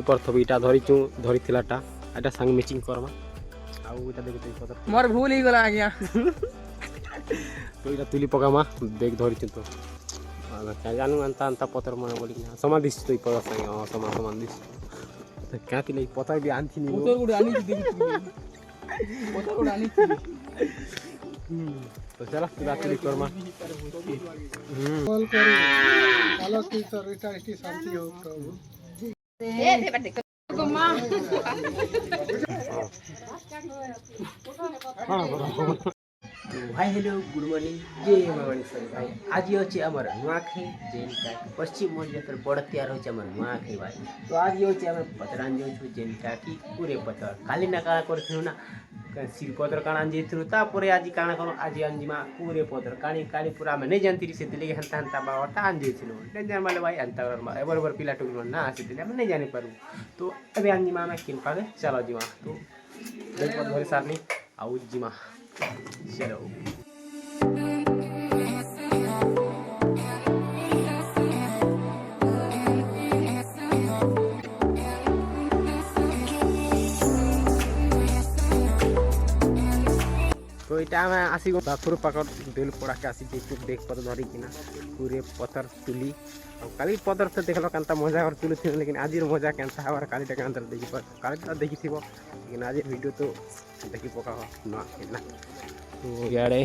पारथबो इटा धरिचु धरिथिलाटा एटा संग मैचिंग करमा आउ इटा देखि तई पतर मोर भूल ही गला आज्ञा तो इटा तुली पकामा बैग धरिचु तो क्या जानू अंता अंता पतर मन बोली समान दिस तो पतर संग समान समान दिस तो क्या तिले पतर भी आनथि नि पतर गुड आनी देखि पतर गुड आनी तो चला तुली करमा कॉल करी आलो की तो रिटा इति शांति हो प्रभु दे बटे गम्मा भाई हेलो गुड मॉर्निंग जय मॉर्निंग सर भाई आज होचे हमर नुआखाई जेनटा पश्चिम ओडिया बड़ तैयार होचे हमर नुआखाई भाई तो आज होचे हमर पतरान जो जेनटा की पूरे पतर खाली ना काला करथिनु ना सिर पतर काना जेथिनु तापरे आज काना करो आज अंजिमा पूरे पतर कानी काली पूरा में नहीं जानती से दिले हंता हंता बावटा आन जेथिनु डेंजर माले भाई अंता बराबर पिला टुकु ना से दिले हम नहीं जाने पारू तो अबे अंजिमा में किन पागे चलो जिमा तो देख पत भरे सारनी आउ जिमा चलो तो इटा में आसी गो बाथुर पकड़ बेल पड़ा के आसी जे देख पर धरी किना पूरे पत्थर तुली और काली पत्थर से देखलो कांता मजा और तुली थी लेकिन आज मजा कांता हमार काली टका अंदर देखि पर काली तो देखि थिबो लेकिन आज वीडियो तो देखि पका ना केना तो यारे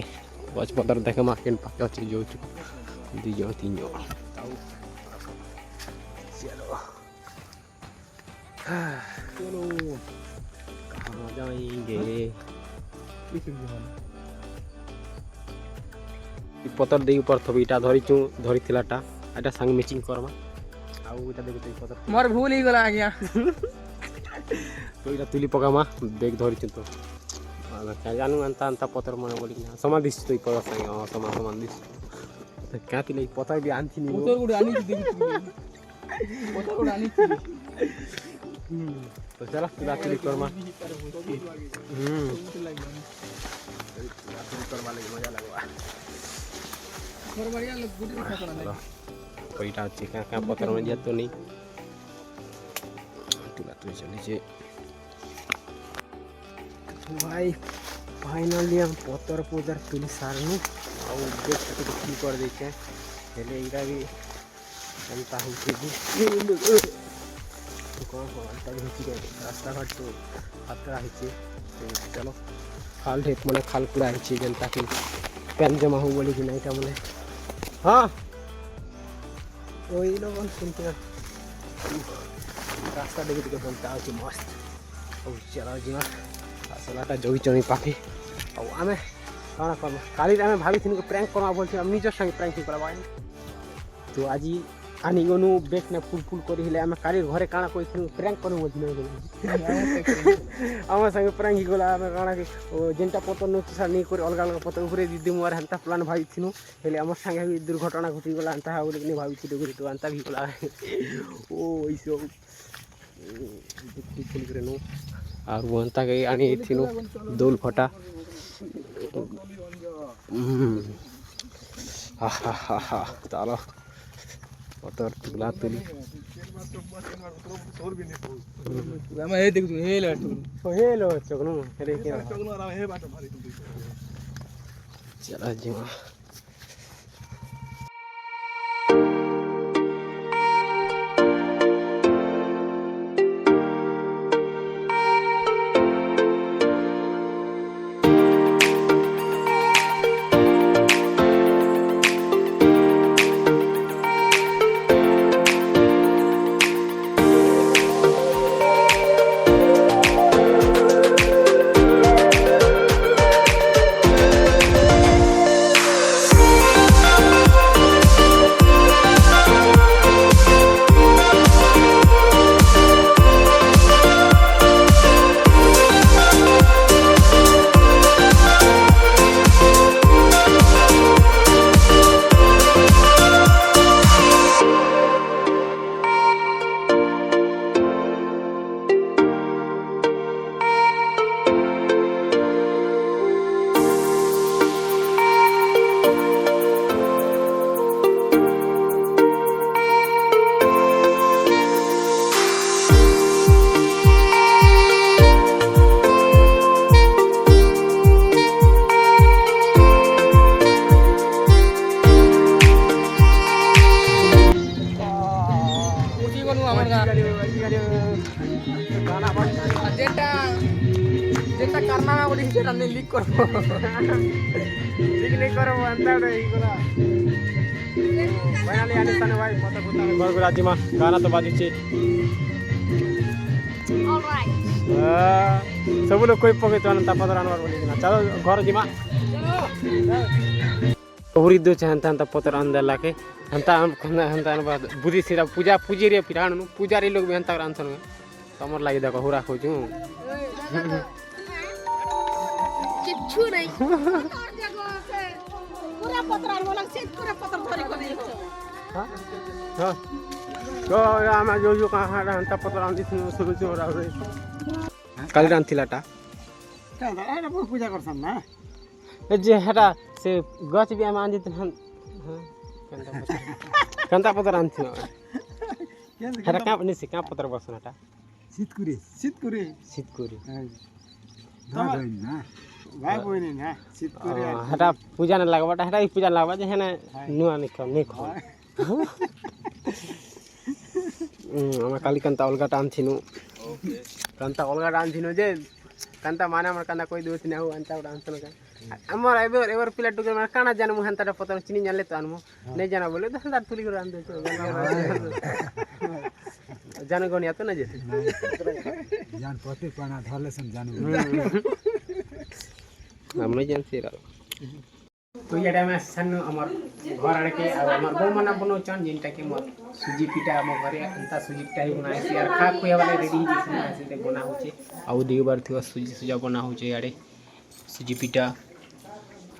बच पत्थर देखे मा केन पक्का छी जो छु दी जो तीन जो चलो चलो कहां जाएंगे पतर देई पारथबो इटा धरिचु धरिथिलाटा एटा संग मैचिंग करमा आउ इटा देखि तई पतर मोर भूल ही गला आज्ञा तो इटा तुली पकामा बैग धरिचु तो क्या जानू अंता अंता पतर मन बोली समान दिस तो पतर संग समान समान दिस तो क्या तिले पतर भी आनथि नि पतर गुड आनी देखि पतर गुड आनी तो चला तुली करमा करवा लगे मजा लगवा मोर बढ़िया लोग गुड खाता ना पैटा अच्छे क्या पतर में दिया तो नहीं तुला तो चले जे भाई फाइनली हम पतर पुदर तुली सारनु और देख सकते तो की कर देते हैं पहले इरा भी जनता हम से भी कौन अंता भी के रास्ता घाट तो खतरा है तो चलो खाल ढेप मैंने खाल पूरा है जनता की पैन जमा हो बोली कि नहीं था मैंने हाँ वही लोग सुनते हैं रास्ता देखे देखे बनता है मस्त और चला जी असलाटा जो चढ़ी पाखी और आम कौन कम काली आम भावी थी प्रैंक करमा बोलते हम निजर संगे प्रैंक करवा तो आज आनी गनु बैग ने फुल फुल करी हेले आम काली घरे काना कोई प्रैंक करू बोलती आम संगे प्रैंक गला आम काना कि जेनटा पतर नोटिसा नहीं कर अलग अलग पतर ऊपर दीदी मोर हेन्ता प्लान भावी थिनु हेले आम संगे भी दुर्घटना घटी गला अंता बोले कि भावी थी तो अंता भी गला ओ इसे फुल करे नो और वो अंता के आनी थिनु दोल फटा हा हा हा हा चलो पतर तुला तुली मैं हे देख हे ले हेलो चगनु हेरे के चला जीवा যেটা যেটা কারণা বলি সেটা নিয়ে লিক করবো ঠিক নেই করবো ಅಂತ এইগুলা ফাইনালি আনি তানে ভাই মত কথা ঘর আଜି মা গানা তো বাজুছে Alright. ସବୁ ଲୋକ କହି ପକେଇ ତ ପତ୍ର ଆଣବାର ବୋଲିକିନା ଚାଲ ଘର ଯିମା ଉରି ଦଉଛେ ହେନ୍ତା ହେନ୍ତା ପତ୍ର ଆଣିଦେଲାକେ ହେନ୍ତା ହେନ୍ତା ଆଣବା ବୁଝି ସେଟା ପୂଜା ପୂଜିରେ ଫିର ଆଣୁନୁ ପୂଜାରୀ ଲୋକ ବି ହେନ୍ତା ଆଣସନ୍ ତମର ଲାଗି ଦେଖ ହୁରା କହୁଛୁ किच्छु नहीं और जगह से पूरा पत्र बोला से पूरा पत्र धरी को दियो ହଁ ହଁ ତ ଆମେ ଯୋଉ ଯୋଉ କାହା ହେନ୍ତା ପତ୍ର ଆଣିଥିଲୁ ଶୁଣୁଛୁ କାଲି ରାନ୍ଧିଲାଟା पूजा करसन ना जे हेटा से गछ भी हम आंदी तन कंता पत्र आंथि हेटा का निसी का पत्र बसन हेटा शीतकुरी शीतकुरी भाई बहिनी ना भाई बहिनी ना शीतकुरी हेटा पूजा न लागबा हेटा पूजा लागबा जे हेना नुआ नहीं खो हम काली कंता अलगाटा आंथिनु कंता अलगाटा आंथिनु जे कंता माने हमर कंता कोई दोस्त न हो अंता आंथनु का हमर एवर पिला टुके माने काना जानमु हंताटा पतर चिनी जानले तो आनमु नहीं जाना बोले दसदार तुली कर आन दे जान गनिया तो न जे जान पति पाना धरले सम जानु हम नहीं जान से तो ये टाइम सन्नु हमर घर आड़े के और हमर बो मना बनो चन जिनटा के मोर सुजी पिटा हम घरे अंता सुजी पिटा ही बनाए से यार खा खोया वाले रेडी ही से ऐसे बना होचे आउ दियो बार थियो सुजी सुजा बना होचे आड़े सुजी पिटा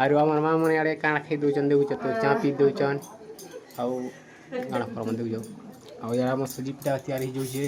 आरो हमर मां मने आड़े काना खाई दो चन देउ तो चा पी दो चन आउ काना पर मन देउ जाओ आउ यार हम सुजी पिटा तैयार ही जो छे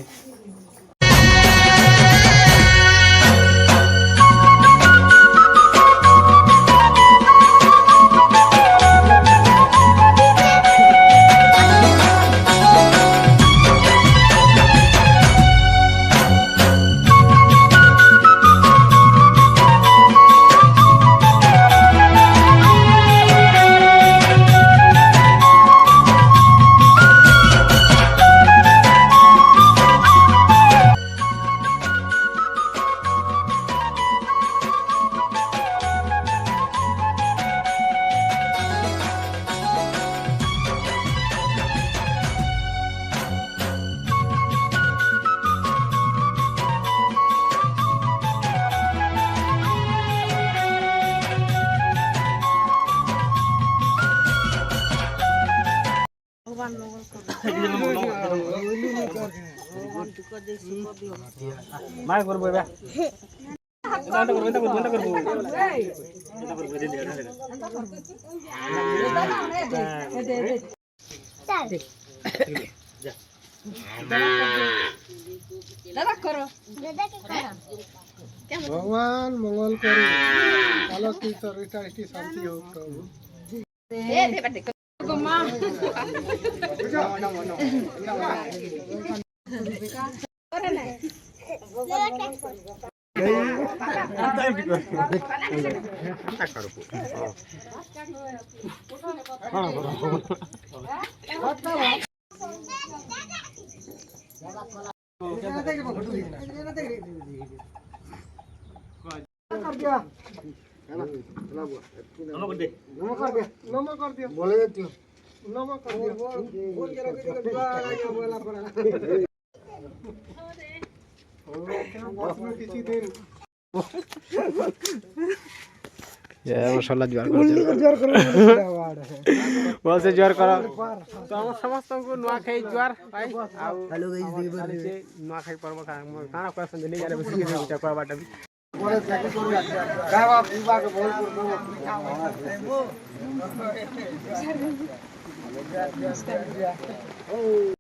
मार करबो बे এটা করবো भगवान मंगल करी कालो की सरिता इष्टि शांति हो प्रभु दे बटे गम्मा करे ना नमक कर दियो बोले दियो नमक कर दियो बोल के रख दियो बोला पड़ा किसी दिन ये मसाला ज्वार करो बोल से ज्वार करो तो हम समस्त को नुआ खाई ज्वार भाई हेलो गाइस नुआ खाई पर्व खाना क्वेश्चन नहीं जाने बस के बेटा को बाटा भी बोले गावा पीवा के बोल